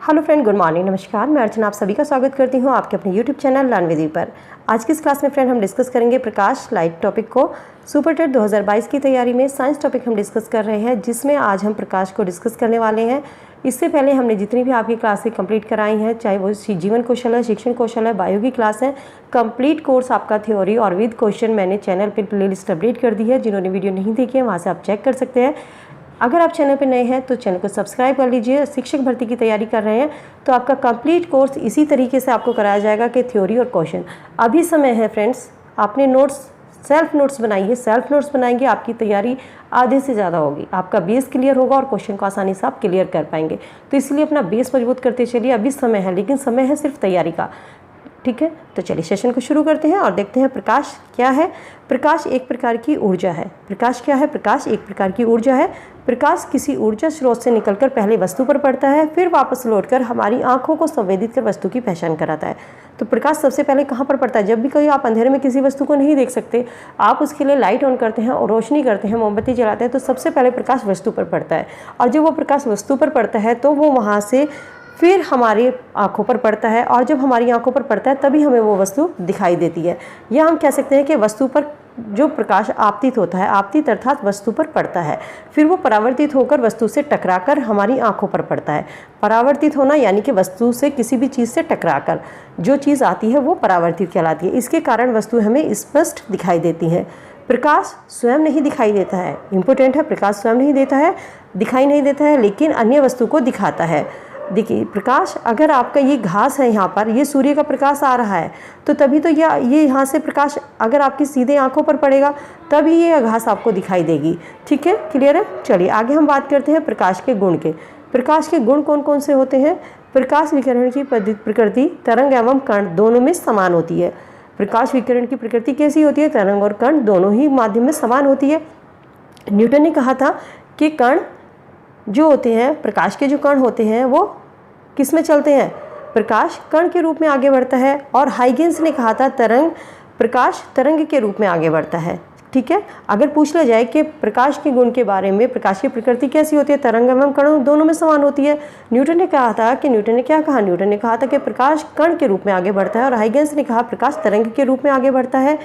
Hello friend, good morning, नमस्कार। मैं अर्चना आप सभी का स्वागत करती हूँ आपके अपने YouTube channel learn with you पर। आज की इस क्लास में फ्रेंड हम डिस्कस करेंगे प्रकाश लाइट टॉपिक को। सुपर टेट 2022 की तैयारी में साइंस टॉपिक हम डिस्कस कर रहे हैं, जिसमें आज हम प्रकाश को डिस्कस करने वाले हैं। इससे पहले हमने जितनी भी आपकी क्लासें कंप्लीट कराई हैं, चाहे वो जीवन कौशल है, शिक्षण कौशल है, बायो की क्लास है, कंप्लीट कोर्स आपका थ्योरी और विद क्वेश्चन मैंने चैनल पर प्लेलिस्ट अपडेट कर दी है। जिन्होंने वीडियो नहीं देखी है वहाँ से आप चेक कर सकते हैं। अगर आप चैनल पर नए हैं तो चैनल को सब्सक्राइब कर लीजिए। शिक्षक भर्ती की तैयारी कर रहे हैं तो आपका कंप्लीट कोर्स इसी तरीके से आपको कराया जाएगा कि थ्योरी और क्वेश्चन। अभी समय है फ्रेंड्स, आपने नोट्स सेल्फ नोट्स बनाइए। सेल्फ नोट्स बनाएंगे आपकी तैयारी आधे से ज़्यादा होगी, आपका बेस क्लियर होगा और क्वेश्चन को आसानी से आप क्लियर कर पाएंगे। तो इसलिए अपना बेस मजबूत करते चलिए। अभी समय है, लेकिन समय है सिर्फ तैयारी का, ठीक है। तो चलिए सेशन को शुरू करते हैं और देखते हैं प्रकाश क्या है। प्रकाश एक प्रकार की ऊर्जा है। प्रकाश क्या है? प्रकाश एक प्रकार की ऊर्जा है। प्रकाश किसी ऊर्जा स्रोत से निकलकर पहले वस्तु पर पड़ता है, फिर वापस लौटकर हमारी आंखों को संवेदित कर वस्तु की पहचान कराता है। तो प्रकाश सबसे पहले कहाँ पर पड़ता है? जब भी कोई आप अंधेरे में किसी वस्तु को नहीं देख सकते, आप उसके लिए लाइट ऑन करते हैं और रोशनी करते हैं, मोमबत्ती जलाते हैं, तो सबसे पहले प्रकाश वस्तु पर पड़ता है। और जब वो प्रकाश वस्तु पर पड़ता है तो वो वहाँ से फिर हमारी आंखों पर पड़ता है, और जब हमारी आंखों पर पड़ता है तभी हमें वो वस्तु दिखाई देती है। या हम कह सकते हैं कि वस्तु पर जो प्रकाश आपतित होता है, आपतित अर्थात वस्तु पर पड़ता है, फिर वो परावर्तित होकर वस्तु से टकराकर हमारी आंखों पर पड़ता है। परावर्तित होना यानी कि वस्तु से किसी भी चीज़ से टकराकर जो चीज़ आती है वो परावर्तित कहलाती है। इसके कारण वस्तु हमें स्पष्ट दिखाई देती है। प्रकाश स्वयं नहीं दिखाई देता है, इम्पोर्टेंट है। प्रकाश स्वयं नहीं देता है, दिखाई नहीं देता है, लेकिन अन्य वस्तु को दिखाता है। देखिए प्रकाश, अगर आपका ये घास है, यहाँ पर ये सूर्य का प्रकाश आ रहा है, तो तभी तो ये यहाँ से प्रकाश अगर आपकी सीधे आंखों पर पड़ेगा तभी ये घास आपको दिखाई देगी। ठीक है, क्लियर है। चलिए आगे हम बात करते हैं प्रकाश के गुण के। प्रकाश के गुण कौन कौन से होते हैं? प्रकाश विकिरण की प्रकृति तरंग एवं कण दोनों में समान होती है। प्रकाश विकिरण की प्रकृति कैसी होती है? तरंग और कण दोनों ही माध्यम में समान होती है। न्यूटन ने कहा था कि कण जो होते हैं, प्रकाश के जो कण होते हैं वो किस में चलते हैं? प्रकाश कण के रूप में आगे बढ़ता है। और हाइगेंस ने कहा था प्रकाश तरंग के रूप में आगे बढ़ता है। ठीक है, अगर पूछ लिया जाए कि प्रकाश के गुण के बारे में, प्रकाश की प्रकृति कैसी होती है? तरंग एवं कण दोनों में समान होती है। न्यूटन ने कहा था कि न्यूटन ने कहा था कि प्रकाश कण के रूप में आगे बढ़ता है, और हाइगेंस ने कहा प्रकाश तरंग के रूप में आगे बढ़ता है।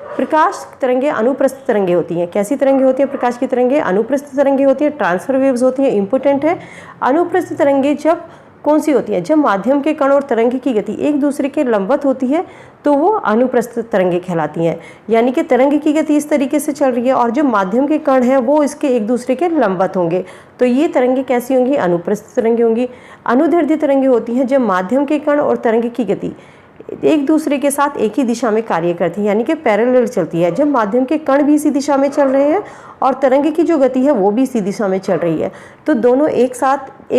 प्रकाश तरंगे अनुप्रस्थ तरंगे होती हैं। कैसी तरंगे होती हैं? प्रकाश की तरंगे अनुप्रस्थ तरंगे होती हैं, ट्रांसफर वेव्स होती हैं। इंपॉर्टेंट है। अनुप्रस्थ तरंगे जब कौन सी होती है? जब माध्यम के कण और तरंग की गति एक दूसरे के लंबवत होती है तो वो अनुप्रस्थ तरंगे कहलाती हैं। यानी कि तरंग की गति इस तरीके से चल रही है और जो माध्यम के कण हैं वो इसके एक दूसरे के लंबवत होंगे, तो ये तरंगे कैसी होंगी? अनुप्रस्थ तरंगे होंगी। अनुदैर्ध्य तरंगे होती हैं जब माध्यम के कण और तरंग की गति एक दूसरे के साथ एक ही दिशा में कार्य करती है, यानी कि पैरेलल चलती है। जब माध्यम के कण भी इसी दिशा में चल रहे हैं और तरंग की जो गति है वो भी इसी दिशा में चल रही है, तो दोनों एक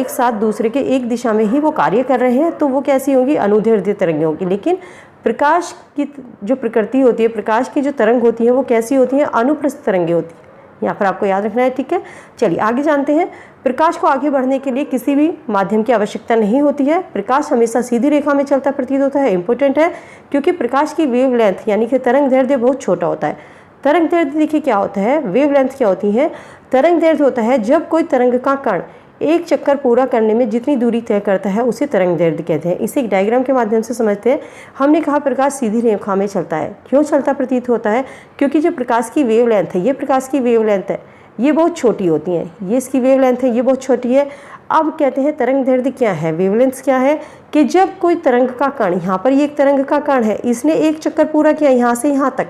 साथ दूसरे के एक दिशा में ही वो कार्य कर रहे हैं, तो वो कैसी होगी? अनुदैर्ध्य तरंगे होगी। लेकिन प्रकाश की जो प्रकृति होती है, प्रकाश की जो तरंग होती है वो कैसी होती है? अनुप्रस्थ तरंगे होती है। यहाँ पर आपको याद रखना है। ठीक है, चलिए आगे जानते हैं। प्रकाश को आगे बढ़ने के लिए किसी भी माध्यम की आवश्यकता नहीं होती है। प्रकाश हमेशा सीधी रेखा में चलता प्रतीत होता है। इंपॉर्टेंट है, क्योंकि प्रकाश की वेव लेंथ यानी कि तरंग दैर्ध्य बहुत छोटा होता है। तरंग दैर्ध्य देखिए क्या होता है, वेव लेंथ क्या होती है? तरंग दैर्ध्य होता है जब कोई तरंग का कण एक चक्कर पूरा करने में जितनी दूरी तय करता है उसे तरंग दैर्ध्य कहते हैं। इसे एक डायग्राम के माध्यम से समझते हैं। हमने कहा प्रकाश सीधी रेखा में चलता है। क्यों चलता प्रतीत होता है? क्योंकि जो प्रकाश की वेव लेंथ है, ये प्रकाश की वेव लेंथ है, ये बहुत छोटी होती हैं। ये इसकी वेव लेंथ है, ये बहुत छोटी है। अब कहते हैं तरंग दैर्ध्य क्या है, वेवलेंथ क्या है? कि जब कोई तरंग का कण, यहाँ पर ये एक तरंग का कण है, इसने एक चक्कर पूरा किया यहाँ से यहाँ तक,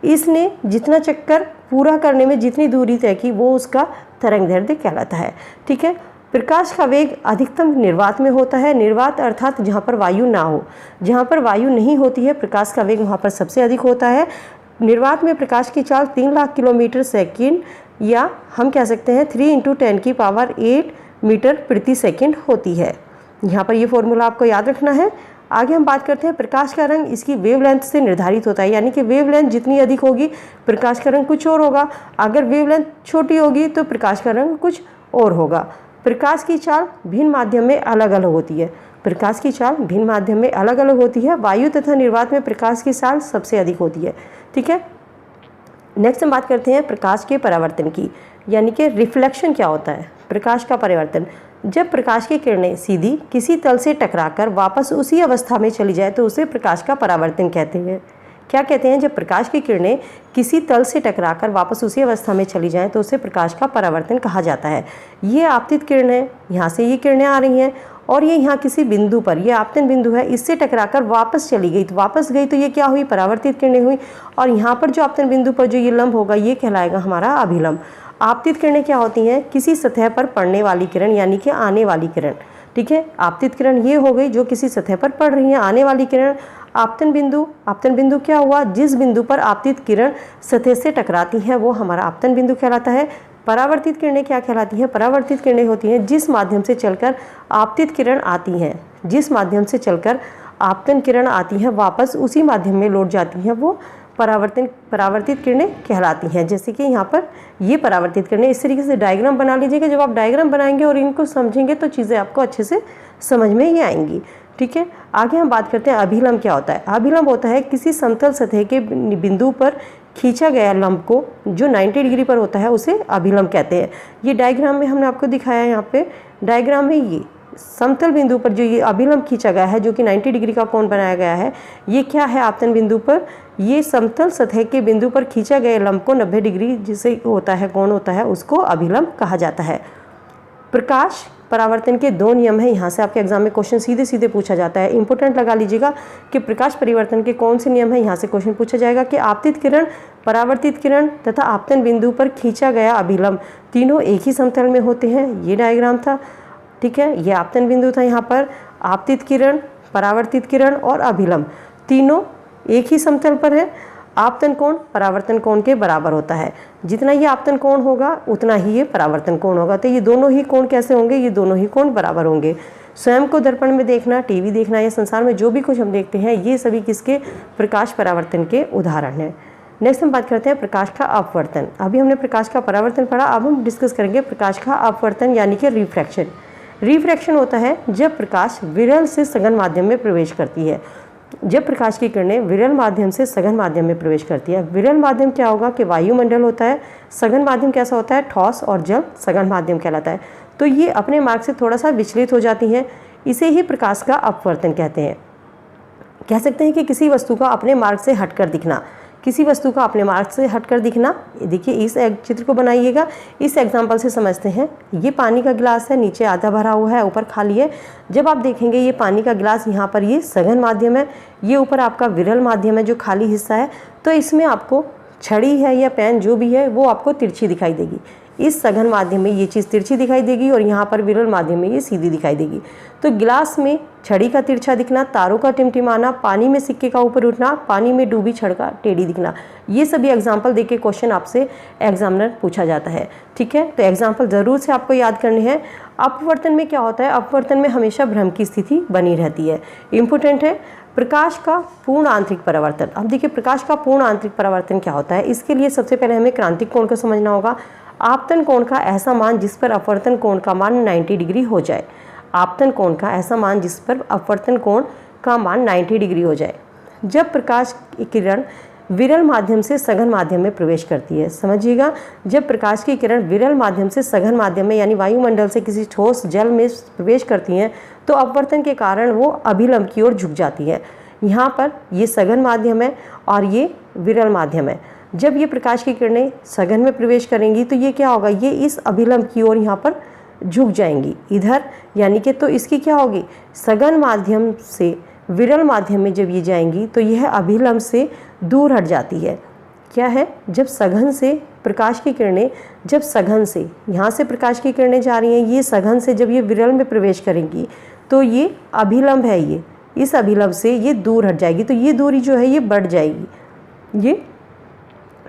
इसने जितना चक्कर पूरा करने में जितनी दूरी तय की वो उसका तरंग दैर्ध्य कहलाता है। ठीक है। प्रकाश का वेग अधिकतम निर्वात में होता है। निर्वात अर्थात जहाँ पर वायु ना हो, जहाँ पर वायु नहीं होती है प्रकाश का वेग वहाँ पर सबसे अधिक होता है। निर्वात में प्रकाश की चाल 3 लाख किलोमीटर सेकंड, या हम कह सकते हैं 3 × 10⁸ मीटर प्रति सेकंड होती है। यहाँ पर ये फॉर्मूला आपको याद रखना है। आगे हम बात करते हैं प्रकाश का रंग इसकी वेवलेंथ से निर्धारित होता है, यानी कि वेवलेंथ जितनी अधिक होगी प्रकाश का रंग कुछ और होगा, अगर वेवलेंथ छोटी होगी तो प्रकाश का रंग कुछ और होगा। प्रकाश की चाल भिन्न माध्यम में अलग अलग होती है। प्रकाश की चाल भिन्न माध्यम में अलग अलग होती है। वायु तथा निर्वात में प्रकाश की चाल सबसे अधिक होती है। ठीक है, नेक्स्ट हम बात करते हैं प्रकाश के परावर्तन की, यानी कि रिफ्लेक्शन क्या होता है? प्रकाश का परिवर्तन। जब प्रकाश की किरणें सीधी किसी तल से टकराकर वापस उसी अवस्था में चली जाए तो उसे प्रकाश का परावर्तन कहते हैं। क्या कहते हैं? जब प्रकाश की किरणें किसी तल से टकराकर वापस उसी अवस्था में चली जाएं तो उसे प्रकाश का परावर्तन कहा जाता है। ये आपतित किरणें, यहाँ से ये किरणें आ रही हैं और ये यहाँ किसी बिंदु पर, ये आपतन बिंदु है, इससे टकराकर वापस चली गई, तो वापस गई तो ये क्या हुई? परावर्तित किरणें हुई। और यहाँ पर जो आपतन बिंदु पर जो ये लंब होगा ये कहलाएगा हमारा अभिलंब। आपतित किरणें क्या होती हैं? किसी सतह पर पड़ने वाली किरण, यानी कि आने वाली किरण। ठीक है, आपतित किरण ये हो गई जो किसी सतह पर पड़ रही है। आने वाली किरण आपतन बिंदु क्या हुआ? जिस बिंदु पर आपतित किरण सतह से टकराती है वो हमारा आपतन बिंदु कहलाता है। परावर्तित किरणें क्या कहलाती हैं? परावर्तित किरणें होती हैं जिस माध्यम से चलकर आपतित किरण आती हैं, जिस माध्यम से चलकर आपतन किरण आती हैं वापस उसी माध्यम में लौट जाती हैं, वो परावर्तित किरणें कहलाती हैं। जैसे कि यहाँ पर ये परावर्तित किरणें, इस तरीके से डायग्राम बना लीजिएगा। जब आप डायग्राम बनाएंगे और इनको समझेंगे तो चीज़ें आपको अच्छे से समझ में ही आएंगी। ठीक है, आगे हम बात करते हैं अभिलंब क्या होता है। अभिलंब होता है किसी समतल सतह के बिंदु पर खींचा गया लंब को जो 90 डिग्री पर होता है उसे अभिलंब कहते हैं। ये डायग्राम में हमने आपको दिखाया है। यहाँ पे डायग्राम में ये समतल बिंदु पर जो ये अभिलंब खींचा गया है जो कि 90 डिग्री का कोण बनाया गया है, ये क्या है? आपतन बिंदु पर ये समतल सतह के बिंदु पर खींचा गया लंब को 90 डिग्री जिसे होता है, कोण होता है, उसको अभिलंब कहा जाता है। प्रकाश परावर्तन के 2 नियम हैं। यहाँ से आपके एग्जाम में क्वेश्चन सीधे सीधे पूछा जाता है। इंपॉर्टेंट लगा लीजिएगा कि प्रकाश परिवर्तन के कौन से नियम हैं। यहाँ से क्वेश्चन पूछा जाएगा कि आपतित किरण, परावर्तित किरण तथा आपतन बिंदु पर खींचा गया अभिलंब तीनों एक ही समतल में होते हैं। ये डायग्राम था। ठीक है, ये आपतन बिंदु था। यहाँ पर आपतित किरण, परावर्तित किरण और अभिलंब तीनों एक ही समतल पर है। आपतन कोण परावर्तन कोण के बराबर होता है। जितना ये आपतन कोण होगा उतना ही ये परावर्तन कोण होगा। तो ये दोनों ही कोण कैसे होंगे? ये दोनों ही कोण बराबर होंगे। स्वयं को दर्पण में देखना, टीवी देखना या संसार में जो भी कुछ हम देखते हैं ये सभी किसके? प्रकाश परावर्तन के उदाहरण हैं। नेक्स्ट हम बात करते हैं प्रकाश का अपवर्तन। अभी हमने प्रकाश का परावर्तन पढ़ा, अब हम डिस्कस करेंगे प्रकाश का अपवर्तन यानी कि रिफ्रैक्शन। रिफ्रैक्शन होता है जब प्रकाश विरल से सघन माध्यम में प्रवेश करती है। जब प्रकाश की किरणें विरल माध्यम से सघन माध्यम में प्रवेश करती है। विरल माध्यम क्या होगा? कि वायुमंडल होता है। सघन माध्यम कैसा होता है? ठोस और जल सघन माध्यम कहलाता है। तो ये अपने मार्ग से थोड़ा सा विचलित हो जाती हैं, इसे ही प्रकाश का अपवर्तन कहते हैं। कह सकते हैं कि किसी वस्तु का अपने मार्ग से हटकर दिखना, किसी वस्तु का अपने मार्ग से हटकर दिखना। देखिए इस चित्र को बनाइएगा, इस एग्जाम्पल से समझते हैं। ये पानी का गिलास है, नीचे आधा भरा हुआ है, ऊपर खाली है। जब आप देखेंगे ये पानी का गिलास, यहाँ पर ये सघन माध्यम है, ये ऊपर आपका विरल माध्यम है जो खाली हिस्सा है। तो इसमें आपको छड़ी है या पेन जो भी है वो आपको तिरछी दिखाई देगी। इस सघन माध्यम में ये चीज़ तिरछी दिखाई देगी और यहाँ पर विरल माध्यम में ये सीधी दिखाई देगी। तो गिलास में छड़ी का तिरछा दिखना, तारों का टिमटिमाना, पानी में सिक्के का ऊपर उठना, पानी में डूबी छड़ का टेढ़ी दिखना, ये सभी एग्जाम्पल देके क्वेश्चन आपसे एग्जामिनर पूछा जाता है। ठीक है, तो एग्जाम्पल ज़रूर से आपको याद करने हैं। अपवर्तन में क्या होता है? अपवर्तन में हमेशा भ्रम की स्थिति बनी रहती है। इंपॉर्टेंट है प्रकाश का पूर्ण आंतरिक परावर्तन। अब देखिए प्रकाश का पूर्ण आंतरिक परावर्तन क्या होता है। इसके लिए सबसे पहले हमें क्रांतिक कोण को समझना होगा। आपतन कोण का ऐसा मान जिस पर अपवर्तन कोण का मान 90 डिग्री हो जाए। आपतन कोण का ऐसा मान जिस पर अपवर्तन कोण का मान 90 डिग्री हो जाए। जब प्रकाश की किरण विरल माध्यम से सघन माध्यम में प्रवेश करती है, समझिएगा, जब प्रकाश की किरण विरल माध्यम से सघन माध्यम में यानी वायुमंडल से किसी ठोस जल में प्रवेश करती हैं तो अपवर्तन के कारण वो अभिलंब की ओर झुक जाती है। यहाँ पर ये सघन माध्यम है और ये विरल माध्यम है। जब ये प्रकाश की किरणें सघन में प्रवेश करेंगी तो ये क्या होगा? ये इस अभिलंब की ओर यहाँ पर झुक जाएंगी इधर, यानी कि तो इसकी क्या होगी? सघन माध्यम से विरल माध्यम में जब ये जाएंगी तो यह अभिलंब से दूर हट जाती है। क्या है? जब सघन से प्रकाश की किरणें, जब सघन से यहाँ से प्रकाश की किरणें जा रही हैं, ये सघन से जब ये विरल में प्रवेश करेंगी तो ये अभिलंब है, ये इस अभिलंब से ये दूर हट जाएगी। तो ये दूरी जो है ये बढ़ जाएगी, ये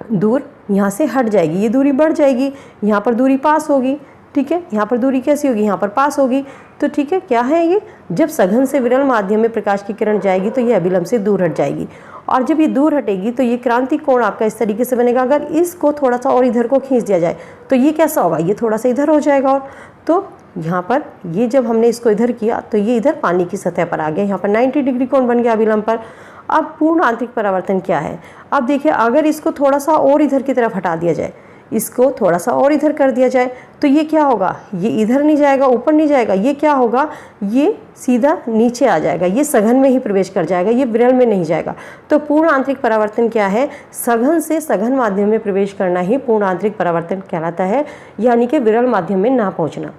दूर यहाँ से हट जाएगी, ये दूरी बढ़ जाएगी। यहाँ पर दूरी पास होगी। ठीक है, यहाँ पर दूरी कैसी होगी? यहाँ पर पास होगी। तो ठीक है, क्या है ये? जब सघन से विरल माध्यम में प्रकाश की किरण जाएगी तो ये अभिलंब से दूर हट जाएगी और जब ये दूर हटेगी तो ये क्रांतिक कोण आपका इस तरीके से बनेगा। अगर इसको थोड़ा सा और इधर को खींच दिया जाए तो ये कैसा होगा? ये थोड़ा सा इधर हो जाएगा। और तो यहाँ पर ये जब हमने इसको इधर किया तो ये इधर पानी की सतह पर आ गया। यहाँ पर 90 डिग्री कोण बन गया अभिलंब पर। अब पूर्ण आंतरिक परावर्तन क्या है? अब देखिए, अगर इसको थोड़ा सा और इधर की तरफ हटा दिया जाए, इसको थोड़ा सा और इधर कर दिया जाए तो ये क्या होगा, ये इधर नहीं जाएगा, ऊपर नहीं जाएगा, ये क्या होगा, ये सीधा नीचे आ जाएगा, ये सघन में ही प्रवेश कर जाएगा, ये विरल में नहीं जाएगा। तो पूर्ण आंतरिक परावर्तन क्या है, सघन से सघन माध्यम में प्रवेश करना ही पूर्ण आंतरिक परावर्तन कहलाता है, यानी कि विरल माध्यम में ना पहुंचना।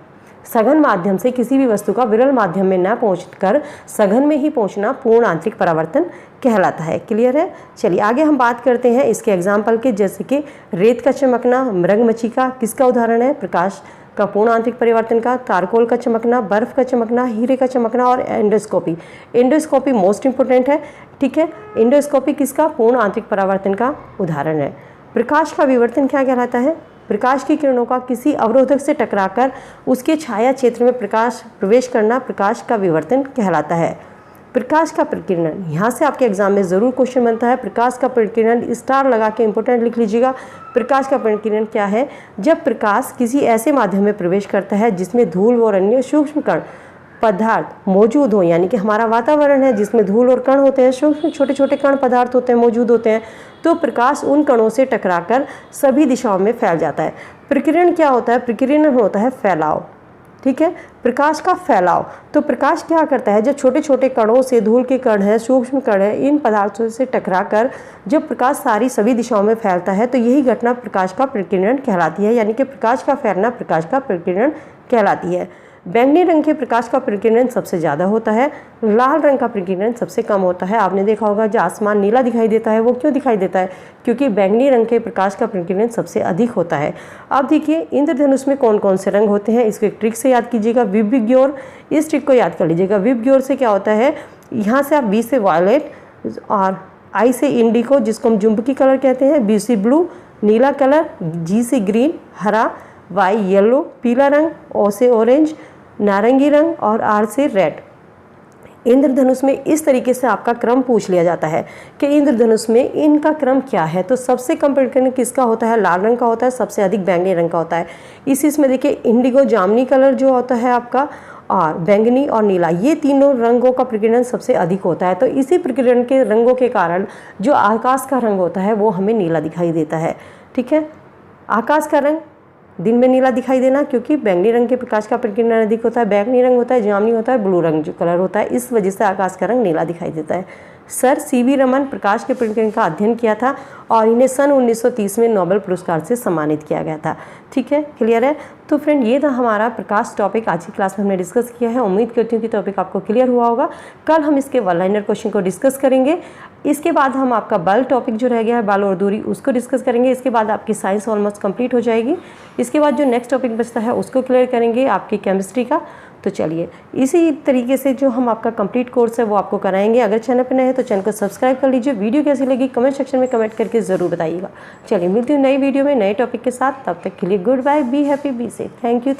सघन माध्यम से किसी भी वस्तु का विरल माध्यम में न पहुंचकर सघन में ही पहुंचना पूर्ण आंतरिक परावर्तन कहलाता है। क्लियर है। चलिए आगे हम बात करते हैं इसके एग्जाम्पल के, जैसे कि रेत का चमकना, मृगमच्छी का किसका उदाहरण है, प्रकाश का पूर्ण आंतरिक परिवर्तन का, तारकोल का चमकना, बर्फ का चमकना, हीरे का चमकना और एंडोस्कोपी। एंडोस्कोपी मोस्ट इंपोर्टेंट है, ठीक है। एंडोस्कोपी किसका, पूर्ण आंतरिक परावर्तन का उदाहरण है। प्रकाश का विवर्तन क्या कहलाता है, प्रकाश की किरणों का किसी अवरोधक से टकराकर उसके छाया क्षेत्र में प्रकाश प्रवेश करना प्रकाश का विवर्तन कहलाता है। प्रकाश का प्रकीर्णन, यहाँ से आपके एग्जाम में ज़रूर क्वेश्चन बनता है। प्रकाश का प्रकीर्णन स्टार लगा के इंपोर्टेंट लिख लीजिएगा। प्रकाश का प्रकीर्णन क्या है, जब प्रकाश किसी ऐसे माध्यम में प्रवेश करता है जिसमें धूल और अन्य सूक्ष्म कण पदार्थ मौजूद हो, यानी कि हमारा वातावरण है जिसमें धूल और कण होते हैं, सूक्ष्म छोटे छोटे कण पदार्थ होते हैं, मौजूद होते हैं, तो प्रकाश उन कणों से टकराकर सभी दिशाओं में फैल जाता है। प्रकीर्णन क्या होता है, प्रकीर्णन होता है फैलाव, ठीक है। प्रकाश का फैलाव, तो प्रकाश क्या करता है, जब छोटे छोटे कणों से, धूल के कण है, सूक्ष्म कण है, इन पदार्थों से टकराकर जब प्रकाश सभी दिशाओं में फैलता है तो यही घटना प्रकाश का प्रकीर्णन कहलाती है, यानी कि प्रकाश का फैलना प्रकाश का प्रकीर्णन कहलाती है। बैंगनी रंग के प्रकाश का प्रकीर्णन सबसे ज़्यादा होता है, लाल रंग का प्रकीर्णन सबसे कम होता है। आपने देखा होगा जो आसमान नीला दिखाई देता है वो क्यों दिखाई देता है, क्योंकि बैंगनी रंग के प्रकाश का प्रकीर्णन सबसे अधिक होता है। अब देखिए इंद्रधनुष में कौन कौन से रंग होते हैं, इसको एक ट्रिक से याद कीजिएगा, विबग्योर। इस ट्रिक को याद कर लीजिएगा। विबग्योर से क्या होता है, यहाँ से आप वी से वायलेट और आई से इंडिको जिसको हम जुम्बकी कलर कहते हैं, बी से ब्लू नीला कलर, जी से ग्रीन हरा, वाई येलो पीला रंग, ओ से ऑरेंज नारंगी रंग और आर से रेड। इंद्रधनुष में इस तरीके से आपका क्रम पूछ लिया जाता है कि इंद्रधनुष में इनका क्रम क्या है, तो सबसे कम प्रकीर्णन किसका होता है, लाल रंग का होता है, सबसे अधिक बैंगनी रंग का होता है। इसमें देखिए इंडिगो जामनी कलर जो होता है आपका, और बैंगनी और नीला, ये तीनों रंगों का प्रकीर्णन सबसे अधिक होता है। तो इसी प्रकीर्णन के रंगों के कारण जो आकाश का रंग होता है वो हमें नीला दिखाई देता है, ठीक है। आकाश का रंग दिन में नीला दिखाई देना, क्योंकि बैंगनी रंग के प्रकाश का प्रकीर्णन अधिक होता है, बैंगनी रंग होता है, जामुनी होता है, ब्लू रंग जो कलर होता है, इस वजह से आकाश का रंग नीला दिखाई देता है। सर सीवी रमन प्रकाश के प्रकीर्णन का अध्ययन किया था और इन्हें सन 1930 में नोबेल पुरस्कार से सम्मानित किया गया था, ठीक है। क्लियर है। तो फ्रेंड ये था हमारा प्रकाश टॉपिक, आज की क्लास में हमने डिस्कस किया है। उम्मीद करती हूँ कि टॉपिक आपको क्लियर हुआ होगा। कल हम इसके वन लाइनर क्वेश्चन को डिस्कस करेंगे। इसके बाद हम आपका बल टॉपिक जो रह गया है, बल और दूरी, उसको डिस्कस करेंगे। इसके बाद आपकी साइंस ऑलमोस्ट कंप्लीट हो जाएगी। इसके बाद जो नेक्स्ट टॉपिक बचता है उसको क्लियर करेंगे, आपकी केमिस्ट्री का। तो चलिए इसी तरीके से जो हम आपका कंप्लीट कोर्स है वो आपको कराएंगे। अगर चैनल पर नए हैं तो चैनल को सब्सक्राइब कर लीजिए। वीडियो कैसी लगी कमेंट सेक्शन में कमेंट करके ज़रूर बताइएगा। चलिए मिलती हूँ नई वीडियो में नए टॉपिक के साथ, तब तक के लिए goodbye, be happy, be safe. Thank you.